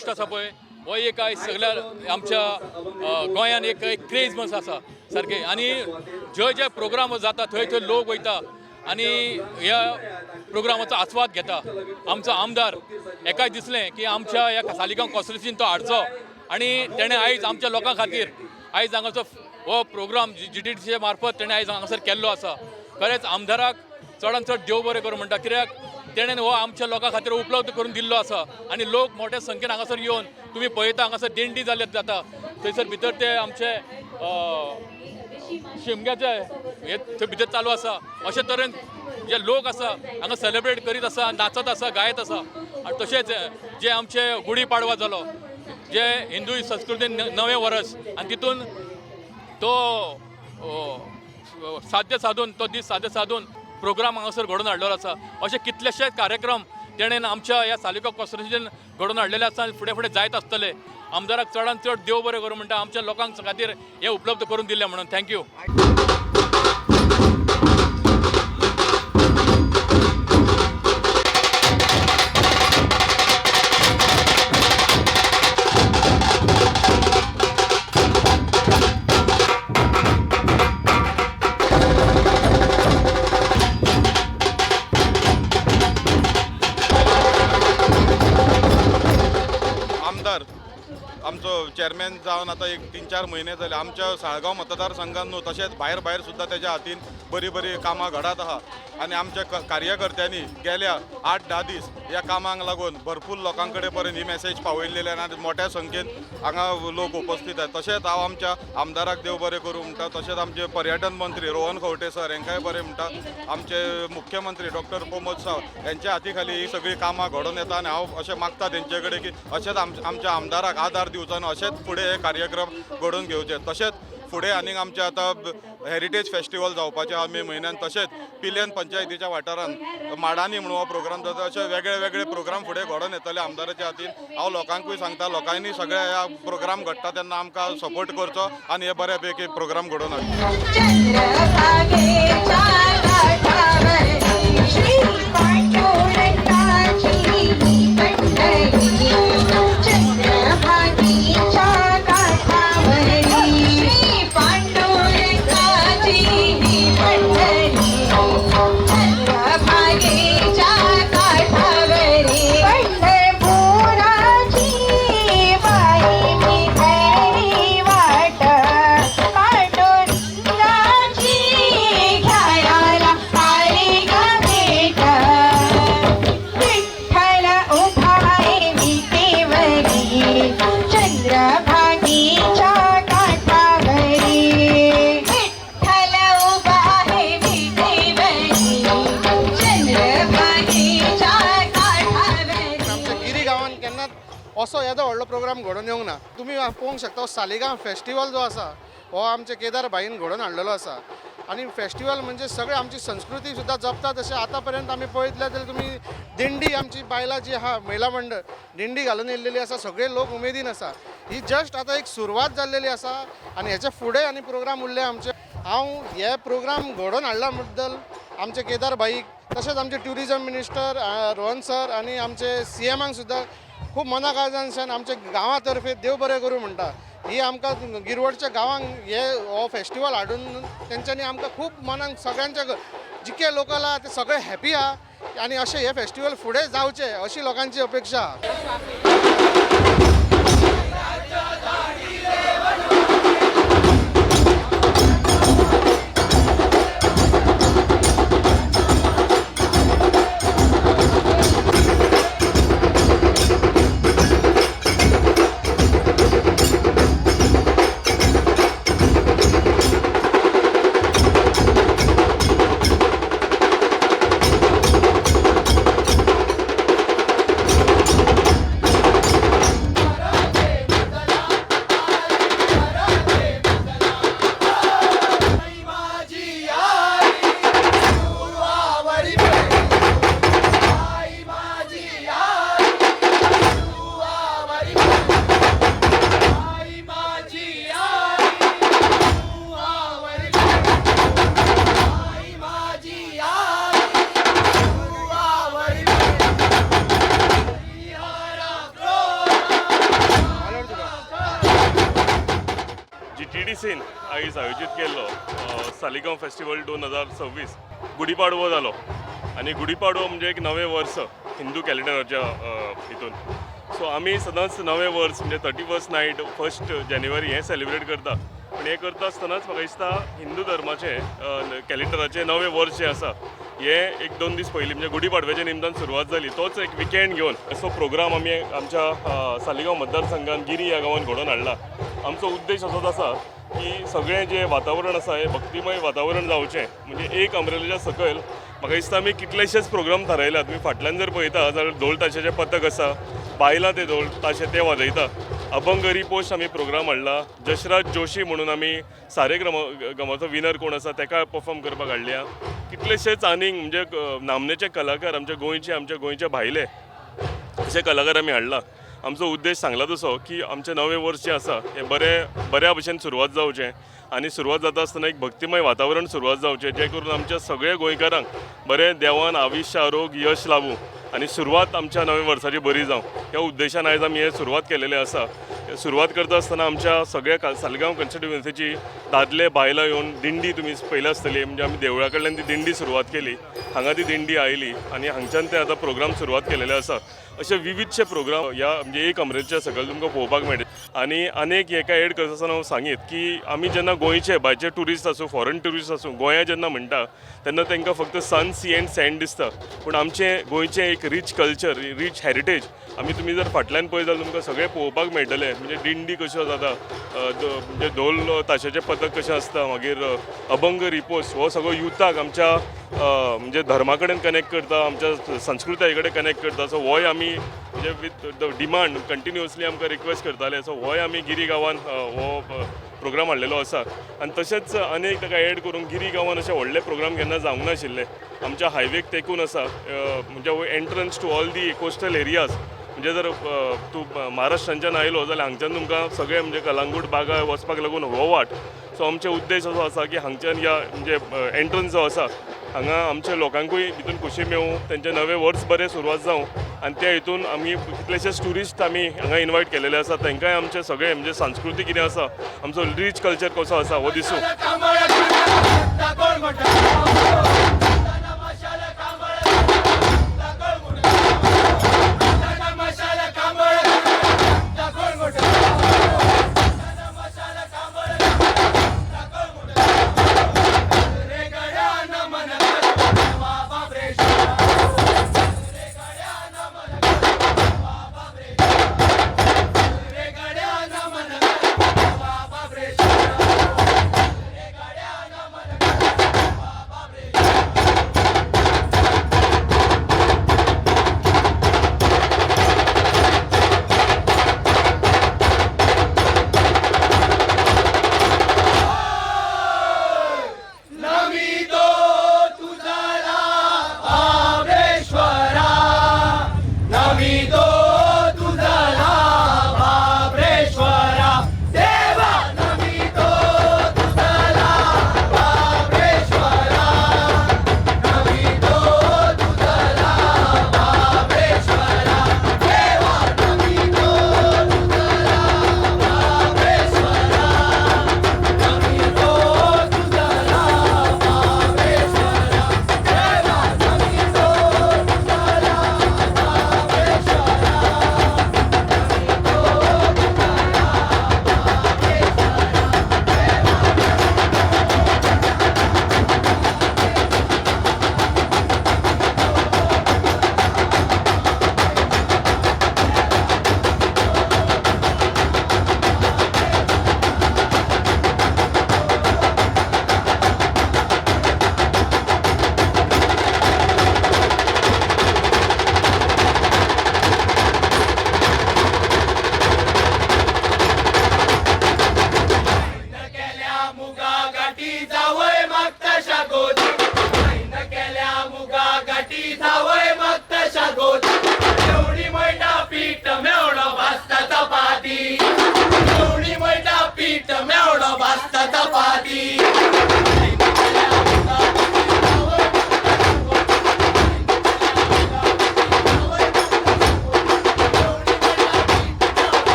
गोष्ट आसा पळय हो एक आयज सगळ्या आमच्या गोंयांत एक क्रेज मस आसा सारकें आनी जे प्रोग्राम जाता थंय थंय लोक वयता आनी ह्या प्रोग्रामाचो आस्वाद घेता. आमचो आमदार एकाय दिसलें की आमच्या ह्या सालिगांव कॉन्स्टिट्युन्सीन तो हाडचो आनी तेणें आयज आमच्या लोकां खातीर आयज हांगाचो हो प्रोग्राम GTDC मार्फत तेणें आयज हांगासर केल्लो आसा. खरेंच आमदाराक चडांत चड देव बरें करूं म्हणटा कित्याक तेणें हो आमच्या लोकां खातीर उपलब्ध करून दिल्लो आसा आनी लोक मोठ्या संख्येन हांगासर येवन तुमी पळयता हांगासर दिंडी जाता थंयसर भितर ते आमचे शिमग्याचे हे थंय भितर चालू आसा. अशे तरेन जे लोक आसा हांगा सेलिब्रेट करीत आसा नाचत आसा गायत आसा आनी तशेंच जे आमचे गुडी पाडवा जालो जे हिंदू संस्कृतीन नवें वर्स आनी तितून तो साध्य साधून तो दीस साध्य साधून प्रोग्राम हांगासर घडोवन हाडलेलो आसा. अशे कितलेशेच कार्यक्रम तेणेन आमच्या ह्या सालिगांव कॉन्स्टिट्युन्सीन घडोवन हाडलेले आसा आनी फुडें फुडें जायत आसतले. आमदाराक चडांत चड देव बरें करूं म्हणटा आमच्या लोकांक खातीर हे उपलब्ध करून दिले म्हणून थँक्यू. आमचो चेअरमॅन जावन आतां एक 3-4 म्हयने जाले. आमच्या साळगांव मतदारसंघान न्हू तशेंच भायर सुद्दां तेज्या हातीन बरी कामां घडत आहा आनी आमच्या कार्यकर्त्यांनी गेल्या 8-10 दीस ह्या कामांक लागून भरपूर लोकां कडेन पर्यंत ही मॅसेज पावयलेली आनी मोठ्या संख्येन हांगा लोक उपस्थित आहेत. तशेंच हांव आमच्या आमदाराक देव बरें करूं म्हणटा. तशेंच आमचे पर्यटन मंत्री रोहन खंवटे सर हेंकाय बरें म्हणटा. आमचे मुख्यमंत्री डॉक्टर प्रमोद सावंत यांच्या हाती खाली ही सगळी कामां घडोवन येता आनी हांव अशें मागता तेंचे कडेन की अशेंच आमच्या आमदाराक आदार दिवचो आनी अशेंच फुडें हे कार्यक्रम घडोवन घेवचे. तशेंच फुडें आनीक आमचे आतां हेरिटेज फेस्टिवल जावपाचे आहा मे म्हयन्यान. तशेंच पिलेन पंचायतीच्या वाठारांत माडांनी म्हणून हो प्रोग्राम जाता. अशे वेगळे प्रोग्राम फुडें घडोवन येतले आमदाराच्या हातीन. हांव लोकांकूय सांगता लोकांनी सगळ्या ह्या प्रोग्राम घडटा तेन्ना आमकां सपोर्ट करचो आनी हे बऱ्यापैकी प्रोग्राम घडोवन असो येदो व्हडलो प्रोग्राम घडोवन येवंक ना. तुमी पळोवंक शकता सालिगांव फेस्टिवल जो आसा हो आमचे केदार भाईन घडोवन हाडलेलो आसा आनी फेस्टिवल म्हणजे सगळे आमची संस्कृती सुद्दां जपता. तशें आतां पर्यंत आमी पळयतले जाल्यार तुमी दिंडी आमची बायलां जी आहा महिला मंडळ दिंडी घालून येयल्लेली आसा. सगळे लोक उमेदीन आसा. ही जस्ट आतां एक सुरवात जाल्लेली आसा आनी हेचे फुडें आनी प्रोग्राम उरले आमचे. हांव हे प्रोग्राम घडोवन हाडल्या बद्दल आमचे केदार भाईक तशेंच आमचे ट्युरिजम मिनिस्टर रोहन सर आनी आमचे CMांक सुद्दां खूब मनाकाळजानसान आमच्या गांवा तर्फे देव बरें करूं म्हणटा. ही आमकां गिरवडच्या गांवांक हो फेस्टिवल हाडून तेंच्यांनी आमकां खूब मनाक सगळ्यांच्या जितके लोकल आहा ते सगळे हॅपी आहा आनी अशें हे फेस्टिवल फुडें जावचें अशी लोकांची अपेक्षा आहा. TDCन आयज आयोजीत केल्लो सालिगांव फेस्टिवल 2026 गुढीपाडवो जालो आनी गुढीपाडवो म्हणजे एक नवें वर्स हिंदू कॅलेंडराच्या हितून. सो आमी सदांच नवें वर्स म्हणजे 31st नायट 1 जानेवारी हें सेलिब्रेट करता. पूण हें करता आसतनाच म्हाका दिसता हिंदू धर्माचें कॅलेंडराचें नवें वर्स जें आसा हें 1-2 दीस पयलीं म्हणजे गुढीपाडव्याच्या निमतान सुरवात जाली. तोच एक विकेंड घेवन असो प्रोग्राम आमी आमच्या सालिगांव मतदारसंघान गिरी ह्या गांवांत घडोवन हाडला. आमचो उद्देश असोच आसा की सगळें जें वातावरण आसा हें भक्तिमय वातावरण जावचें. म्हणजे एक अम्ब्रेलाच्या सकयल म्हाका दिसता आमी कितलेशेच प्रोग्राम थारायल्यात. तुमी फाटल्यान जर पळयता जाल्यार ढोल ताशाचें पथक आसा, बायलां ते ढोल ताशे ते वाजयता. अभंग रिपोस्ट आमी प्रोग्राम हाडला. जशराज जोशी म्हणून आमी गमाचो विनर कोण आसा ताका परफॉर्म करपाक हाडल्या. कितलेशेच आनीक म्हणजे नामनेचे कलाकार आमच्या गोंयचे भायले अशे कलाकार आमी हाडला. आमचो उद्देश सांगला तसो की आमचें नवें वर्स जें आसा हें बऱ्या भशेन सुरवात जावचें आनी सुरवात जाता आसतना एक भक्तिमय वातावरण सुरवात जावचें जें करून आमच्या सगळ्या गोंयकारांक बरें देवान आयुश्य आरोग्य यश लाभूं आनी सुरवात आमच्या नव्या वर्साची बरी जावं ह्या उद्देशान आयज आमी हे सुरवात केलेले आसा. सुरवात करता आसतना आमच्या सगळ्या सालगांव कॉन्स्टिट्युएन्सीची दादले बायलां येवन दिंडी तुमी पयल्या आसतली म्हणजे आमी देवळा कडल्यान ती दिंडी सुरवात केली. हांगा ती दिंडी आयली आनी हांगच्यान ते आतां प्रोग्राम सुरवात केलेले आसा. अशे विविधशे प्रोग्राम ह्या म्हणजे एक अमृतच्या सकयल तुमकां पळोवपाक मेळटा. आनी आनीक हेका एड करता आसतना हांव सांगीत की आमी जेन्ना गोंयचे भायचे ट्युरिस्ट आसूं फॉरेन ट्युरिस्ट आसूं गोंया जेन्ना म्हणटा तेन्ना तांकां फक्त सन सी एंड सँड दिसता. पूण आमचें गोंयचें एक रीच कल्चर रीच हेरिटेज आमी तुमी जर फाटल्यान पळयत जाल्यार तुमकां सगळें पळोवपाक मेळटलें. म्हणजे दिंडी कश्यो जाता म्हणजे ढोल ताशाचें पथक कशें आसता मागीर अभंग रिपोस्ट हो सगळो युथाक आमच्या म्हणजे धर्मा कडेन कनेक्ट करता आमच्या संस्कृताये कडेन कनेक्ट करता. सो होय आमी म्हणजे विथ द डिमांड कंटिन्युअसली आमकां रिक्वेस्ट करताले. सो होय आमी गिरी गांवान हो प्रोग्राम हाडलेलो आसा. आनी तशेंच आनीक ताका एड करून गिरी गांवान अशे व्हडले प्रोग्राम केन्ना जावंक नाशिल्ले. आमच्या हायवेक तेकून आसा म्हणजे entrance to all the coastal areas म्हणजे जर तूं महाराष्ट्रांच्यान आयलो जाल्यार हांगच्यान तुमकां सगळें म्हणजे कलांगूट बागा वचपाक लागून हो वाट. सो आमचे उद्देश असो आसा की हांगच्यान ह्या म्हणजे एंट्रन्स जो आसा हांगा आमच्या लोकांकूय भितून खुशी मेळूं तेंचें नवें वर्स बरें सुरवात जावं आनी त्या हितून आमी कितलेशेच ट्युरिस्ट आमी हांगा इनवायट केलेले आसा. तांकांय आमचे सगळे म्हणजे संस्कृती कितें आसा आमचो रीच कल्चर कसो आसा हो दिसूं.